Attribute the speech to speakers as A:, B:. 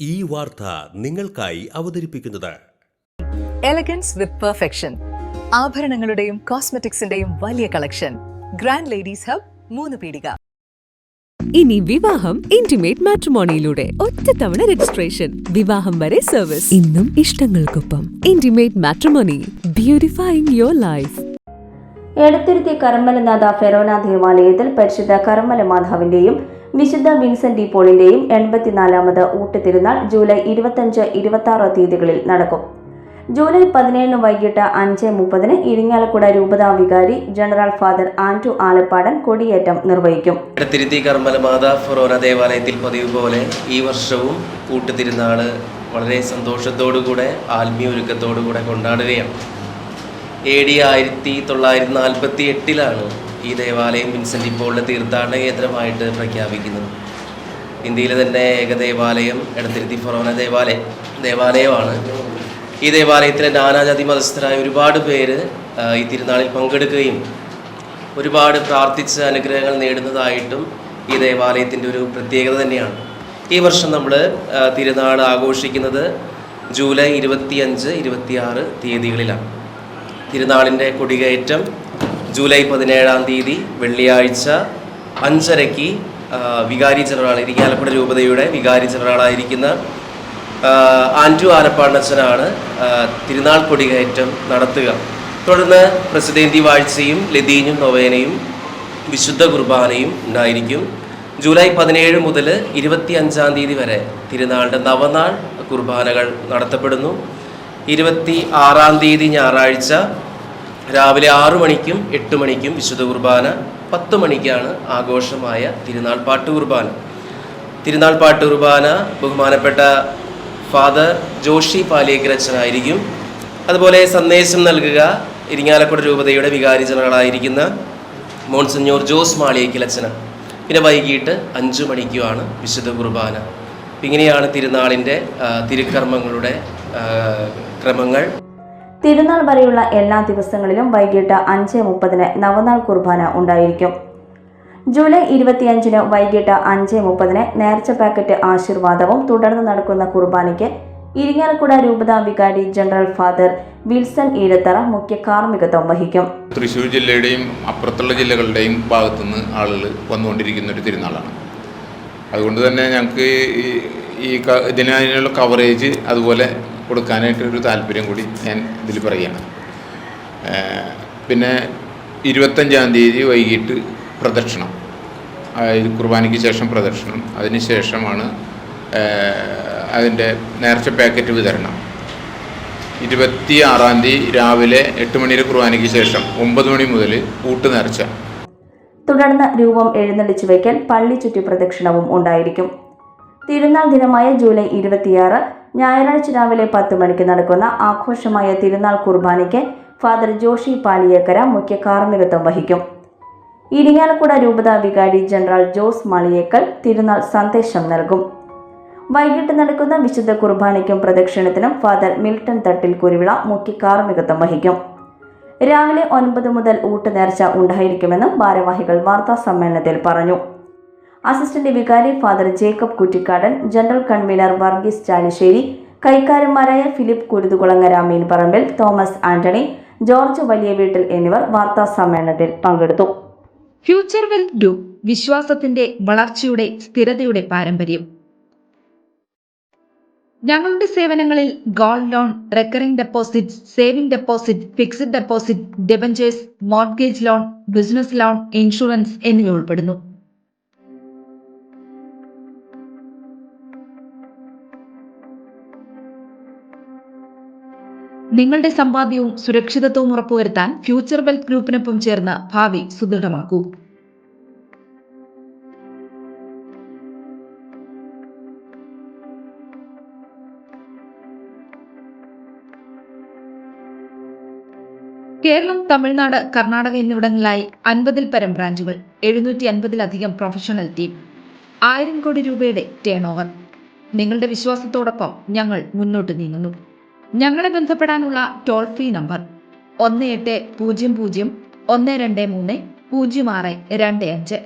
A: ഈ വാർത്ത നിങ്ങൾക്കായി അവതരിപ്പിക്കുന്നത്
B: എലഗൻസ് വിത്ത് പെർഫെക്ഷൻ, ആഭരണങ്ങളുടെയും കോസ്മെറ്റിക്സിന്റെയും വലിയ കളക്ഷൻ. ഗ്രാൻഡ് ലേഡീസ് ഹബ്, 3 പീടിക.
C: ഇനി വിവാഹം ഇന്റിമേറ്റ് മാട്രിമോണിയിലൂടെ ഒറ്റത്തവണ രജിസ്ട്രേഷൻ, വിവാഹം വരെ സർവീസ്. ഇന്നും ഇഷ്ടങ്ങൾക്കൊപ്പം intimate matrimony, beautifying your life.
D: Edathiruthy Karmalanatha ഫെറോന ദേവാലയത്തിൽ പരിശുദ്ധ കർമ്മല മാതാവിന്റെയും വിശുദ്ധ വിൻസെന്റ് ഡി പോളിന്റെയും 84ാമത് ഊട്ടുതിരുനാൾ ജൂലൈ 25-26 തീയതികളിൽ നടക്കും. ജൂലൈ 17 വൈകിട്ട് 5:30 ഇരിങ്ങാലക്കുട രൂപതാ വികാരി ജനറൽ ഫാദർ ആന്റു ആലപ്പാടൻ കൊടിയേറ്റം നിർവഹിക്കും.
E: എടത്തിരുത്തി കർമ്മലമാതാ ഫെറോന ദേവാലയത്തിൽ പതിവ് പോലെ ഈ വർഷവും ഊട്ടുതിരുനാൾ വളരെ സന്തോഷത്തോടുകൂടെ ആത്മീയ ഒരുക്കത്തോടുകൂടെ കൊണ്ടാടുകയാണ്. AD 1948 ഈ ദേവാലയം വിൻസെന്റ് ഡി പോളിന്റെ തീർത്ഥാടന കേന്ദ്രമായിട്ട് പ്രഖ്യാപിക്കുന്നത്. ഇന്ത്യയിലെ തന്നെ ഏക ദേവാലയം എടത്തിരുത്തി ഫെറോന ദേവാലയമാണ്. ഈ ദേവാലയത്തിലെ നാനാജാതി മതസ്ഥരായ ഒരുപാട് പേര് ഈ തിരുനാളിൽ പങ്കെടുക്കുകയും ഒരുപാട് പ്രാർത്ഥിച്ച് അനുഗ്രഹങ്ങൾ നേടുന്നതായിട്ടും ഈ ദേവാലയത്തിൻ്റെ ഒരു പ്രത്യേകത തന്നെയാണ്. ഈ വർഷം നമ്മൾ തിരുനാൾ ആഘോഷിക്കുന്നത് ജൂലൈ 25-26 തീയതികളിലാണ്. തിരുനാളിൻ്റെ കൊടികയറ്റം ജൂലൈ 17 തീയതി വെള്ളിയാഴ്ച 5:30 വികാരി ജനറൽ, ഇരിങ്ങാലക്കുട രൂപതയുടെ വികാരി ജനറലായിരിക്കുന്ന ആന്റു ആലപ്പാടനച്ചനാണ് തിരുനാൾ കൊടികയറ്റം നടത്തുക. തുടർന്ന് പ്രസിദ്ധേന്തി വാഴ്ചയും ലതീഞ്ഞും നൊവേനയും വിശുദ്ധ കുർബാനയും ഉണ്ടായിരിക്കും. ജൂലൈ 17 മുതൽ 25 തീയതി വരെ തിരുനാളിൻ്റെ നവനാൾ കുർബാനകൾ നടത്തപ്പെടുന്നു. 26 തീയതി ഞായറാഴ്ച രാവിലെ 6 മണിക്കും 8 മണിക്കും വിശുദ്ധ കുർബാന, 10 മണിക്കാണ് ആഘോഷമായ തിരുനാൾ പാട്ട് കുർബാന. തിരുനാൾ പാട്ട് കുർബാന ബഹുമാനപ്പെട്ട ഫാദർ ജോഷി പാലിയക്കരച്ചനായിരിക്കും. അതുപോലെ സന്ദേശം നൽകുക ഇരിങ്ങാലക്കുട രൂപതയുടെ വികാരി ജനറലായിരിക്കുന്ന മോൺസിഞ്ഞോർ ജോസ് മാളിയേക്കലച്ചനാണ്. പിന്നെ വൈകിട്ട് 5 മണിക്കുമാണ് വിശുദ്ധ കുർബാന. ഇങ്ങനെയാണ് തിരുനാളിൻ്റെ തിരുക്കർമ്മങ്ങളുടെ ക്രമങ്ങൾ.
D: തിരുനാൾ വരെയുള്ള എല്ലാ ദിവസങ്ങളിലും വൈകിട്ട് 5:30 നവനാൾ കുർബാന ഉണ്ടായിരിക്കും. ജൂലൈ 25 വൈകിട്ട് 5:30 നേർച്ച പാക്കറ്റ് ആശീർവാദവും തുടർന്ന് നടക്കുന്ന കുർബാനയ്ക്ക് ഇരിങ്ങാലക്കുട രൂപതാ വികാരി ജനറൽ ഫാദർ വിൽസൺ ഈരത്തറ മുഖ്യ കാർമ്മികത്വം വഹിക്കും.
F: തൃശ്ശൂർ ജില്ലയുടെയും അപ്പുറത്തുള്ള ജില്ലകളുടെയും ഭാഗത്തുനിന്ന് ആളുകൾ വന്നുകൊണ്ടിരിക്കുന്ന ഒരു തിരുനാളാണ്. അതുകൊണ്ട് തന്നെ ഞങ്ങൾക്ക് ഇതിനുള്ള കവറേജ് അതുപോലെ കൊടുക്കാനായിട്ടൊരു താല്പര്യം കൂടി ഞാൻ ഇതിൽ പറയുകയാണ്. പിന്നെ 25 തീയതി വൈകിട്ട് പ്രദക്ഷിണം, കുർബാനയ്ക്ക് ശേഷം പ്രദക്ഷിണം, അതിന് ശേഷമാണ് അതിൻ്റെ നേർച്ച പാക്കറ്റ് വിതരണം. 26 തീയതി രാവിലെ 8 മണിയുടെ കുർബാനയ്ക്ക് ശേഷം 9 മണി മുതൽ ഊട്ട് നേർച്ച.
D: തുടർന്ന് രൂപം എഴുന്നള്ളിച്ചു വയ്ക്കൽ, പള്ളി ചുറ്റി പ്രദക്ഷിണവും ഉണ്ടായിരിക്കും. തിരുനാൾ ദിനമായ ജൂലൈ 26 ഞായറാഴ്ച രാവിലെ 10 മണിക്ക് നടക്കുന്ന ആഘോഷമായ തിരുനാൾ കുർബാനയ്ക്ക് ഫാദർ ജോഷി പാലിയേക്കര മുഖ്യ കാർമ്മികത്വം വഹിക്കും. ഇരിങ്ങാലക്കുട രൂപതാ വികാരി ജനറൽ ജോസ് മാളിയേക്കൽ തിരുനാൾ സന്ദേശം നൽകും. വൈകിട്ട് നടക്കുന്ന വിശുദ്ധ കുർബാനയ്ക്കും പ്രദക്ഷിണത്തിനും ഫാദർ മിൽട്ടൺ തട്ടിൽ കുരുവിള മുഖ്യ കാർമ്മികത്വം വഹിക്കും. രാവിലെ 9 മുതൽ ഊട്ട് നേർച്ച ഉണ്ടായിരിക്കുമെന്നും ഭാരവാഹികൾ വാർത്താ സമ്മേളനത്തിൽ പറഞ്ഞു. അസിസ്റ്റന്റ് വികാരി father Jacob Kuttikkadan, general convener Varghese Chalissery, കൈക്കാരന്മാരായ Philip Kuruthukulangara, Meenparambil, Thomas Antony, George വലിയ വീട്ടിൽ എന്നിവർ വാർത്താ സമ്മേളനത്തിൽ പങ്കെടുത്തു.
G: ഫ്യൂച്ചർ വെൽത്ത് ഗ്രൂപ്പ്, വിശ്വാസത്തിന്റെ വളർച്ചയുടെ സ്ഥിരതയുടെ പാരമ്പര്യം. ഞങ്ങളുടെ സേവനങ്ങളിൽ gold loan, recurring deposit, saving deposit, fixed deposit, debentures, mortgage loan, business loan, insurance എന്നിവ ഉൾപ്പെടുന്നു. നിങ്ങളുടെ സമ്പാദ്യവും സുരക്ഷിതത്വവും ഉറപ്പുവരുത്താൻ ഫ്യൂച്ചർ വെൽത്ത് ഗ്രൂപ്പിനൊപ്പം ചേർന്ന് ഭാവി സുദൃഢമാക്കൂ. കേരളം, തമിഴ്നാട്, കർണാടക എന്നിവിടങ്ങളിലായി 50-ൽ പരം ബ്രാഞ്ചുകൾ, 750-ലധികം പ്രൊഫഷണൽ ടീം, 1000 കോടി രൂപയുടെ ടേൺ ഓവർ. നിങ്ങളുടെ വിശ്വാസത്തോടൊപ്പം ഞങ്ങൾ മുന്നോട്ട് നീങ്ങുന്നു. ഞങ്ങളെ ബന്ധപ്പെടാനുള്ള ടോൾ ഫ്രീ നമ്പർ 1800 123 0625.